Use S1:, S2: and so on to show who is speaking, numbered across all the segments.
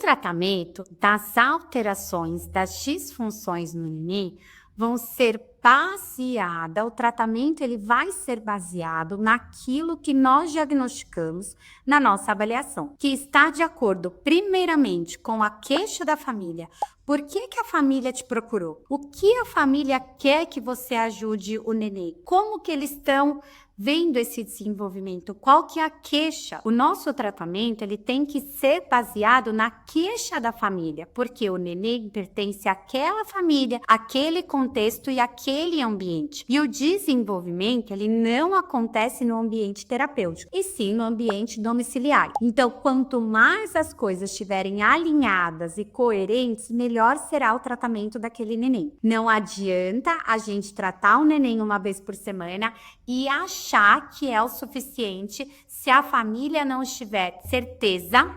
S1: tratamento das alterações, das disfunções no neném vão ser baseada, o tratamento ele vai ser baseado naquilo que nós diagnosticamos na nossa avaliação, que está de acordo primeiramente com a queixa da família. Por que que a família te procurou? O que a família quer que você ajude o neném? Como que eles estão vendo esse desenvolvimento? Qual que é a queixa? O nosso tratamento ele tem que ser baseado na queixa da família, porque o neném pertence àquela família, àquele contexto e àquele ambiente. E o desenvolvimento ele não acontece no ambiente terapêutico, e sim no ambiente domiciliar. Então, quanto mais as coisas estiverem alinhadas e coerentes, melhor será o tratamento daquele neném. Não adianta a gente tratar o neném uma vez por semana e achar que é o suficiente se a família não tiver certeza,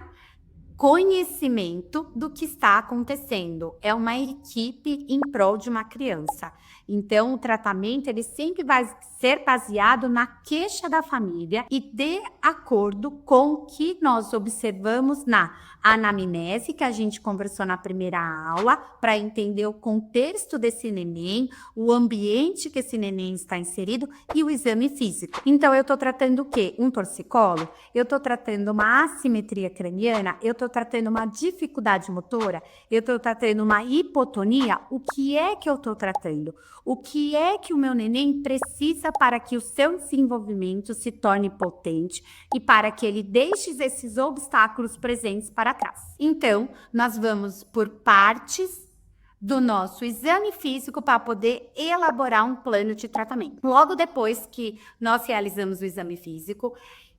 S1: conhecimento do que está acontecendo. É uma equipe em prol de uma criança. Então, o tratamento ele sempre vai ser baseado na queixa da família e de acordo com o que nós observamos na anamnese, que a gente conversou na primeira aula, para entender o contexto desse neném, o ambiente que esse neném está inserido e o exame físico. Então, eu estou tratando o quê? Um torcicolo? Eu estou tratando uma assimetria craniana? Eu estou tratando uma dificuldade motora? Eu estou tratando uma hipotonia? O que é que eu estou tratando? O que é que o meu neném precisa para que o seu desenvolvimento se torne potente e para que ele deixe esses obstáculos presentes para trás? Então, nós vamos por partes do nosso exame físico para poder elaborar um plano de tratamento. Logo depois que nós realizamos o exame físico,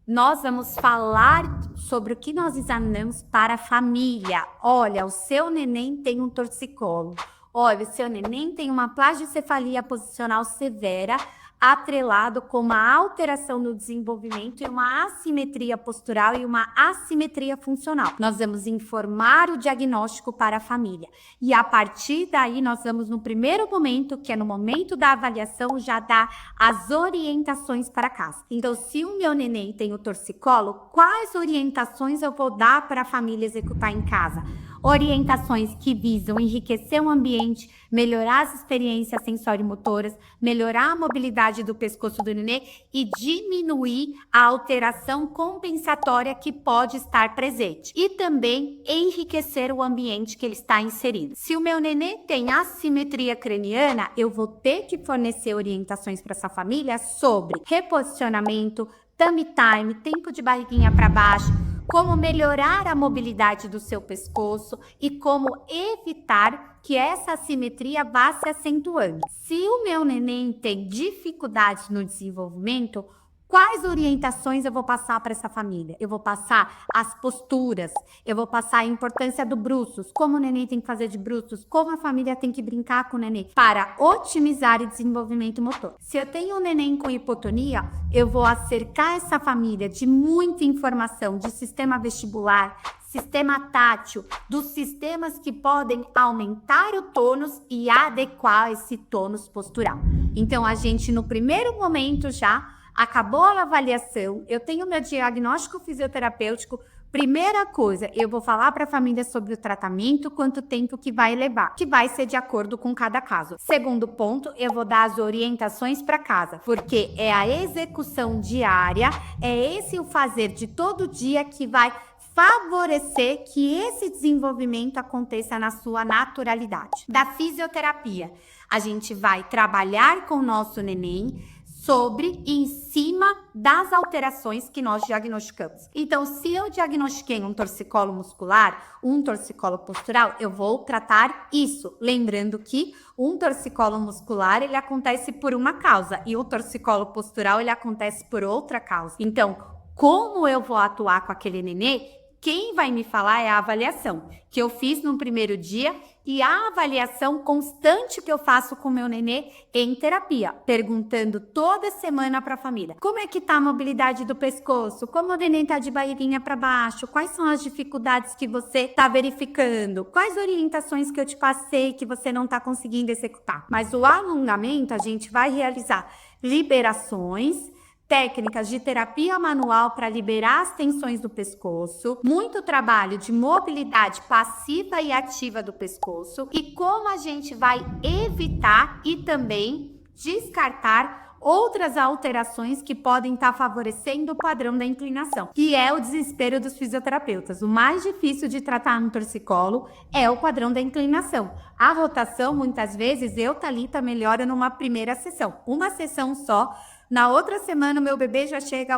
S1: nós vamos falar sobre o que nós examinamos para a família. Olha, o seu neném tem um torcicolo. Olha, o seu neném tem uma plagicefalia posicional severa, atrelado com uma alteração no desenvolvimento e uma assimetria postural e uma assimetria funcional. Nós vamos informar o diagnóstico para a família. E a partir daí, nós vamos no primeiro momento, que é no momento da avaliação, já dar as orientações para casa. Então, se o meu neném tem o torcicolo, quais orientações eu vou dar para a família executar em casa? Orientações que visam enriquecer o ambiente, melhorar as experiências sensório-motoras, melhorar a mobilidade do pescoço do nenê e diminuir a alteração compensatória que pode estar presente. E também enriquecer o ambiente que ele está inserido. Se o meu nenê tem assimetria craniana, eu vou ter que fornecer orientações para essa família sobre reposicionamento, tummy time, tempo de barriguinha para baixo, como melhorar a mobilidade do seu pescoço e como evitar que essa assimetria vá se acentuando. Se o meu neném tem dificuldades no desenvolvimento, quais orientações eu vou passar para essa família? Eu vou passar as posturas, eu vou passar a importância do bruços, como o neném tem que fazer de bruços, como a família tem que brincar com o neném para otimizar o desenvolvimento motor. Se eu tenho um neném com hipotonia, eu vou acercar essa família de muita informação de sistema vestibular, sistema tátil, dos sistemas que podem aumentar o tônus e adequar esse tônus postural. Então, a gente no primeiro momento já acabou a avaliação, eu tenho meu diagnóstico fisioterapêutico. Primeira coisa, eu vou falar para a família sobre o tratamento, quanto tempo que vai levar, que vai ser de acordo com cada caso. Segundo ponto, eu vou dar as orientações para casa, porque é a execução diária, é esse o fazer de todo dia que vai favorecer que esse desenvolvimento aconteça na sua naturalidade. Da fisioterapia, a gente vai trabalhar com o nosso neném sobre e em cima das alterações que nós diagnosticamos. Então, se eu diagnostiquei um torcicolo muscular, um torcicolo postural, eu vou tratar isso. Lembrando que um torcicolo muscular, ele acontece por uma causa e o torcicolo postural, ele acontece por outra causa. Então, como eu vou atuar com aquele nenê? Quem vai me falar é a avaliação que eu fiz no primeiro dia e a avaliação constante que eu faço com o meu nenê em terapia, perguntando toda semana para a família. Como é que tá a mobilidade do pescoço? Como o neném tá de barriguinha para baixo? Quais são as dificuldades que você tá verificando? Quais orientações que eu te passei que você não tá conseguindo executar? Mas o alongamento a gente vai realizar liberações, técnicas de terapia manual para liberar as tensões do pescoço, muito trabalho de mobilidade passiva e ativa do pescoço e como a gente vai evitar e também descartar outras alterações que podem estar favorecendo o padrão da inclinação, que é o desespero dos fisioterapeutas. O mais difícil de tratar no torcicolo é o padrão da inclinação. A rotação, muitas vezes, eu, Thalita, melhoro numa primeira sessão. Uma sessão só. Na outra semana, o meu bebê já chega,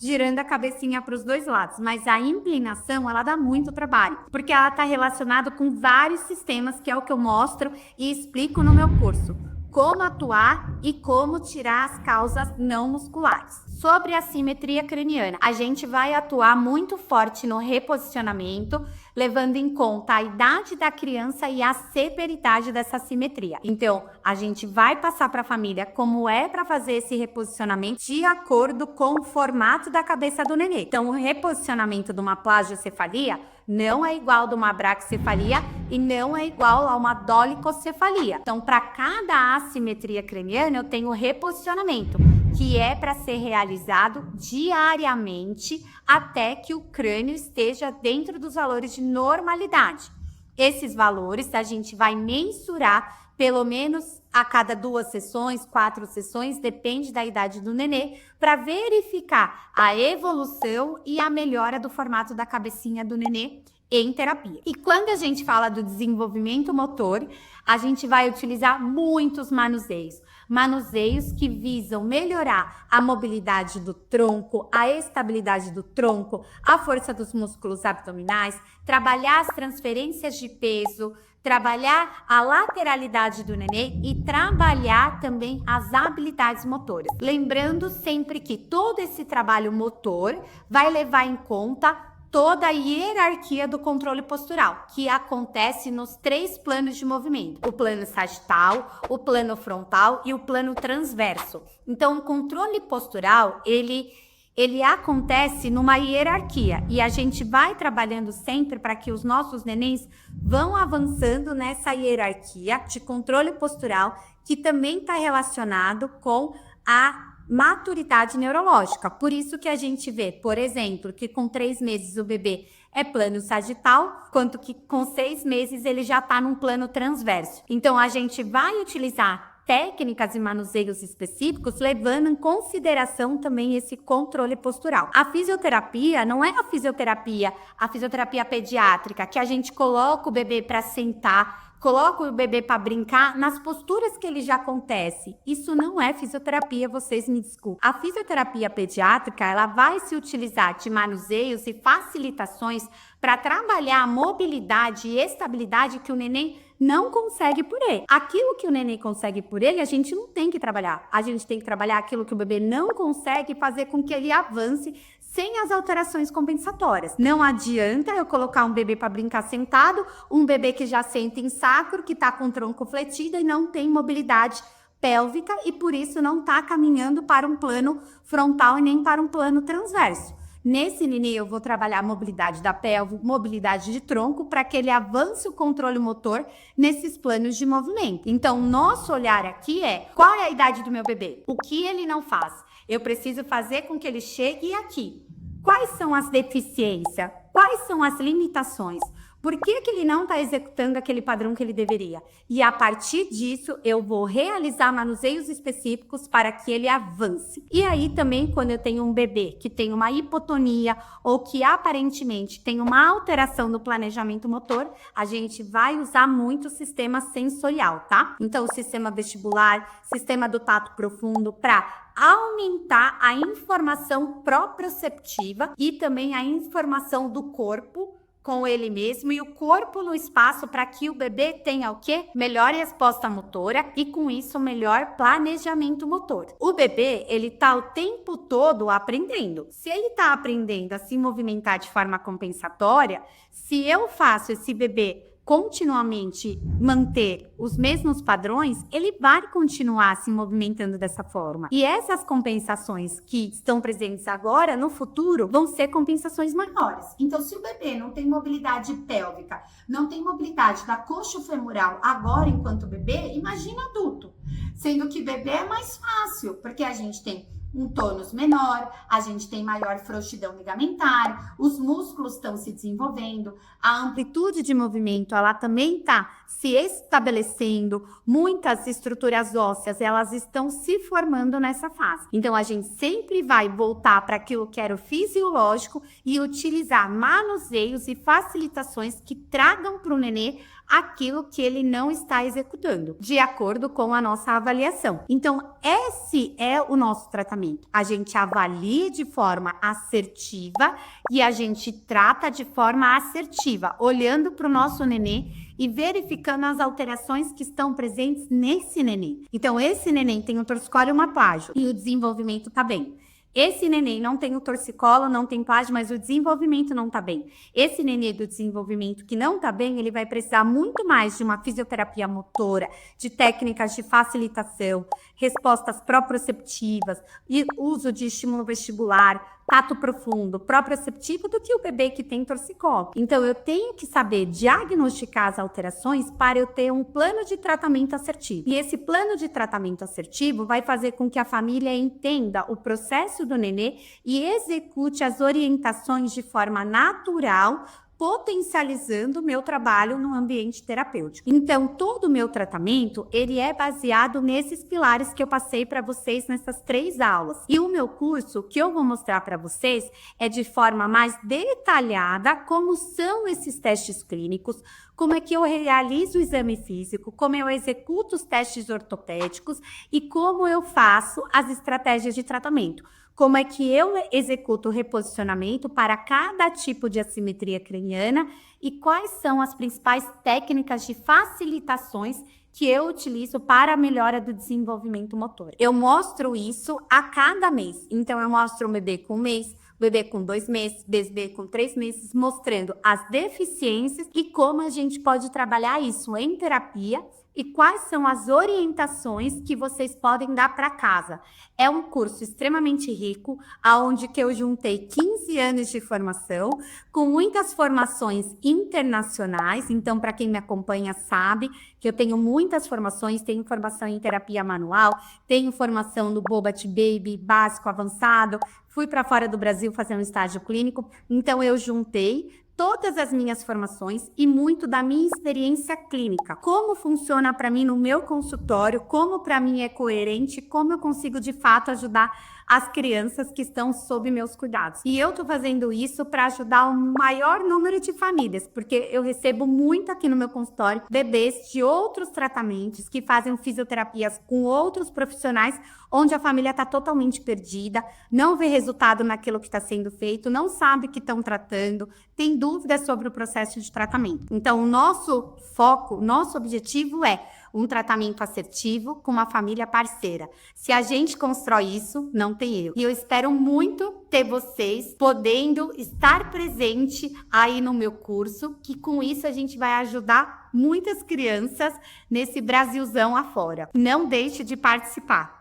S1: girando a cabecinha para os dois lados. Mas a inclinação, ela dá muito trabalho, porque ela está relacionada com vários sistemas, que é o que eu mostro e explico no meu curso. Como atuar e como tirar as causas não musculares. Sobre a simetria craniana, a gente vai atuar muito forte no reposicionamento, levando em conta a idade da criança e a severidade dessa simetria. Então, a gente vai passar para a família como é para fazer esse reposicionamento de acordo com o formato da cabeça do nenê. Então, o reposicionamento de uma plagiocefalia não é igual de uma braquicefalia e não é igual a uma dolicocefalia. Então, para cada assimetria craniana, eu tenho reposicionamento, que é para ser realizado diariamente até que o crânio esteja dentro dos valores de normalidade. Esses valores a gente vai mensurar pelo menos a cada 2 sessões, 4 sessões, depende da idade do nenê, para verificar a evolução e a melhora do formato da cabecinha do nenê em terapia. E quando a gente fala do desenvolvimento motor, a gente vai utilizar muitos manuseios. Manuseios que visam melhorar a mobilidade do tronco, a estabilidade do tronco, a força dos músculos abdominais, trabalhar as transferências de peso, trabalhar a lateralidade do nenê e trabalhar também as habilidades motoras. Lembrando sempre que todo esse trabalho motor vai levar em conta toda a hierarquia do controle postural, que acontece nos 3 planos de movimento: o plano sagital, o plano frontal e o plano transverso. Então, o controle postural, ele acontece numa hierarquia e a gente vai trabalhando sempre para que os nossos nenéns vão avançando nessa hierarquia de controle postural, que também está relacionado com a maturidade neurológica. Por isso que a gente vê, por exemplo, que com 3 meses o bebê é plano sagital, quanto que com 6 meses ele já está num plano transverso. Então, a gente vai utilizar técnicas e manuseios específicos, levando em consideração também esse controle postural. A fisioterapia não é a fisioterapia pediátrica, que a gente coloca o bebê para sentar, coloca o bebê para brincar nas posturas que ele já acontece. Isso não é fisioterapia, vocês me desculpem. A fisioterapia pediátrica, ela vai se utilizar de manuseios e facilitações para trabalhar a mobilidade e estabilidade que o neném não consegue por ele. Aquilo que o neném consegue por ele, a gente não tem que trabalhar. A gente tem que trabalhar aquilo que o bebê não consegue e fazer com que ele avance sem as alterações compensatórias. Não adianta eu colocar um bebê para brincar sentado, um bebê que já senta em sacro, que está com o tronco fletido e não tem mobilidade pélvica e por isso não está caminhando para um plano frontal e nem para um plano transverso. Nesse nenê eu vou trabalhar a mobilidade da pelve, mobilidade de tronco, para que ele avance o controle motor nesses planos de movimento. Então, nosso olhar aqui é: qual é a idade do meu bebê? O que ele não faz? Eu preciso fazer com que ele chegue aqui. Quais são as deficiências? Quais são as limitações? Por que ele não está executando aquele padrão que ele deveria? E a partir disso, eu vou realizar manuseios específicos para que ele avance. E aí também, quando eu tenho um bebê que tem uma hipotonia ou que aparentemente tem uma alteração no planejamento motor, a gente vai usar muito o sistema sensorial, tá? Então, o sistema vestibular, sistema do tato profundo, para aumentar a informação proprioceptiva e também a informação do corpo com ele mesmo e o corpo no espaço, para que o bebê tenha o quê? Melhor resposta motora e com isso melhor planejamento motor. O bebê, ele tá o tempo todo aprendendo. Se ele tá aprendendo a se movimentar de forma compensatória, se eu faço esse bebê continuamente manter os mesmos padrões, ele vai continuar se movimentando dessa forma. E essas compensações que estão presentes agora, no futuro, vão ser compensações maiores. Então, se o bebê não tem mobilidade pélvica, não tem mobilidade da coxa femoral agora enquanto bebê, imagina adulto. Sendo que bebê é mais fácil, porque a gente tem um tônus menor, a gente tem maior frouxidão ligamentar, os músculos estão se desenvolvendo, a amplitude de movimento, ela também está se estabelecendo, muitas estruturas ósseas, elas estão se formando nessa fase. Então, a gente sempre vai voltar para aquilo que era o fisiológico e utilizar manuseios e facilitações que tragam para o nenê aquilo que ele não está executando, de acordo com a nossa avaliação. Então, esse é o nosso tratamento. A gente avalia de forma assertiva e a gente trata de forma assertiva, olhando para o nosso nenê e verificando as alterações que estão presentes nesse neném. Então, esse neném tem um torcicolo e uma plágio e o desenvolvimento está bem. Esse neném não tem o torcicolo, não tem plágio, mas o desenvolvimento não está bem. Esse neném do desenvolvimento que não está bem, ele vai precisar muito mais de uma fisioterapia motora, de técnicas de facilitação, respostas proprioceptivas, e uso de estímulo vestibular, tato profundo, proprioceptivo, do que o bebê que tem torcicolo. Então, eu tenho que saber diagnosticar as alterações para eu ter um plano de tratamento assertivo. E esse plano de tratamento assertivo vai fazer com que a família entenda o processo do nenê e execute as orientações de forma natural, potencializando o meu trabalho no ambiente terapêutico. Então, todo o meu tratamento, ele é baseado nesses pilares que eu passei para vocês nessas 3 aulas. E o meu curso, que eu vou mostrar para vocês, é de forma mais detalhada como são esses testes clínicos, como é que eu realizo o exame físico, como eu executo os testes ortopédicos e como eu faço as estratégias de tratamento. Como é que eu executo o reposicionamento para cada tipo de assimetria craniana e quais são as principais técnicas de facilitações que eu utilizo para a melhora do desenvolvimento motor. Eu mostro isso a cada mês. Então, eu mostro um bebê com 1 mês, bebê com 2 meses, bebê com 3 meses, mostrando as deficiências e como a gente pode trabalhar isso em terapia e quais são as orientações que vocês podem dar para casa. É um curso extremamente rico, onde que eu juntei 15 anos de formação, com muitas formações internacionais. Então, para quem me acompanha sabe que eu tenho muitas formações, tenho formação em terapia manual, tenho formação no Bobat Baby, básico, avançado, fui para fora do Brasil fazer um estágio clínico, então eu juntei todas as minhas formações e muito da minha experiência clínica. Como funciona para mim no meu consultório, como para mim é coerente, como eu consigo de fato ajudar as crianças que estão sob meus cuidados. E eu tô fazendo isso para ajudar o maior número de famílias, porque eu recebo muito aqui no meu consultório bebês de outros tratamentos que fazem fisioterapias com outros profissionais, onde a família está totalmente perdida, não vê resultado naquilo que está sendo feito, não sabe que estão tratando, tem dúvidas sobre o processo de tratamento. Então, o nosso foco, o nosso objetivo é um tratamento assertivo com uma família parceira. Se a gente constrói isso, não tem erro. E eu espero muito ter vocês podendo estar presente aí no meu curso, que com isso a gente vai ajudar muitas crianças nesse Brasilzão afora. Não deixe de participar.